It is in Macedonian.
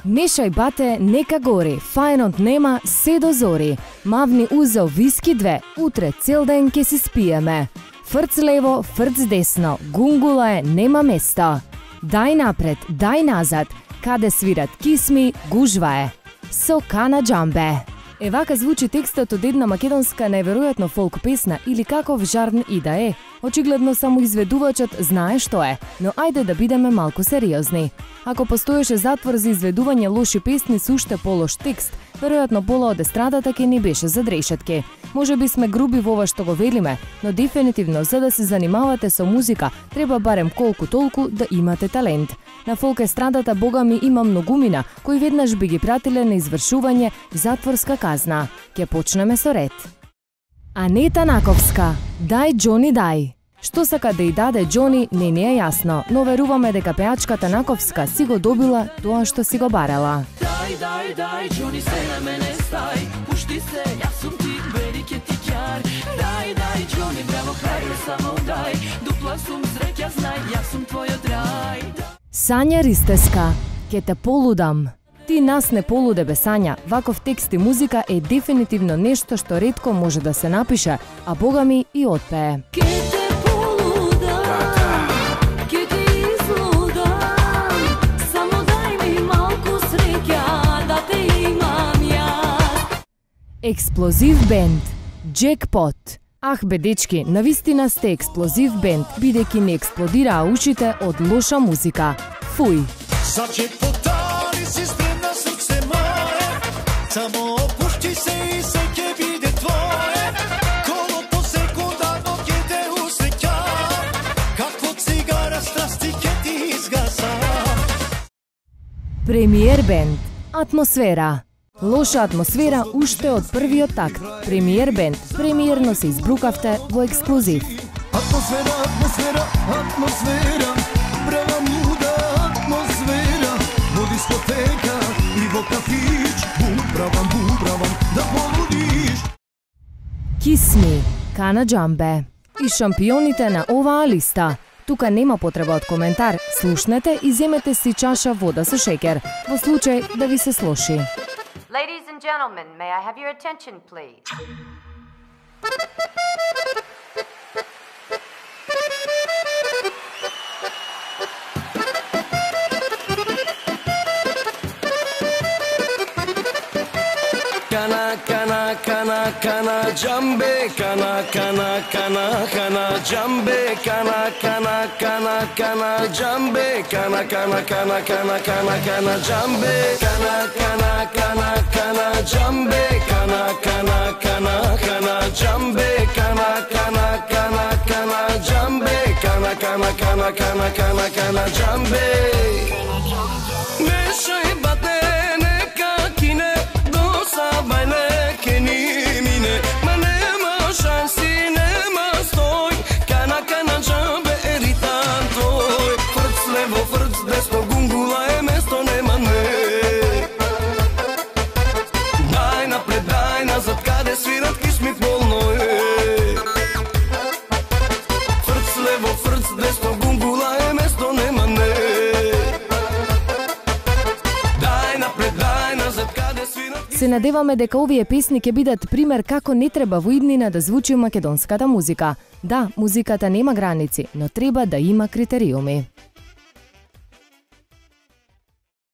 Мешај бате, нека гори, фајнот нема, се до зори. Мавни узел виски 2, утре цел ден ке си спиеме. Фрц лево, фрц десно, гунгула е, нема место. Дај напред, дај назад, каде свират кисми, гужва е. Со Кана Џамбе. Вака звучи текстот од една македонска неверојатно фолк песна или каков жарн и да е. Очигледно само изведувачот знае што е, но ајде да бидеме малку сериозни. Ако постоеше затвор за изведување лоши песни со уште полош текст, веројатно пола од естрадата ќе ни беше зад решетки. Може би сме груби во ова што го велиме, но дефинитивно за да се занимавате со музика, треба барем колку толку да имате талент. На фолк естрадата богами има многумина кои веднаш би ги пратиле на извршување затворска казна. Ќе почнеме со ред. Анета Наковска, дај Џони дај. Што сака да и даде Џони не е јасно, но веруваме дека пеачката Наковска си го добила тоа што си го барала. Дај, Џони се на мене стај, пушти се, јас сум ти, велики ти ќар. Дај, Џони, браво, хајде само дај, дупла сум среќа, знај, јас сум твојот рај. Сања Ристеска, ке те полудам. Ти нас не полуде бе Сања, ваков текст и музика е дефинитивно нешто што ретко може да се напише, а богами и отпее. Експлозив бенд, Джекпот. Ах бе дечки, навистина сте експлозив бенд, бидејќи не експлодираа ушите од лоша музика. Фуј! За джекпота ли си спремна срце мое, само опушти се и се ќе биде твое. Коло по секундарно ќе те усреќам, како цигара страсти ќе ти изгасам. Премиер бенд, Атмосфера. Лоша атмосфера уште од првиот такт. Премиер бенд, премиерно се избрукавте во ексклузив. Атмосфера, атмосфера, атмосфера, права муда атмосфера, во дискотека и во кафич, бум-бравам, да полудиш. Кисми, Кана Џамбе. И шампионите на оваа листа. Тука нема потреба од коментар, слушнете и земете си чаша вода со шеќер, во случај да ви се слоши. Ladies and gentlemen, may I have your attention, please? Kana Џамбе, kana Џамбе, kana Џамбе, kana Џамбе, kana Џамбе, kana Џамбе, kana Џамбе. Мешај бате, нека кине, до сабајле ке ни мине, ма нема шанси, нема стој, Кана Џамбе е ритам тој. Фрц лево, фрц десно, гунгула е место, нема не. Дај напред, дај назад, каде свират кисми полно е. Фрц лево, фрц десно, гунгула е место, нема не. Се надеваме дека овие песни ќе бидат пример како не треба во иднина да звучи македонската музика. Да, музиката нема граници, но треба да има критериуми.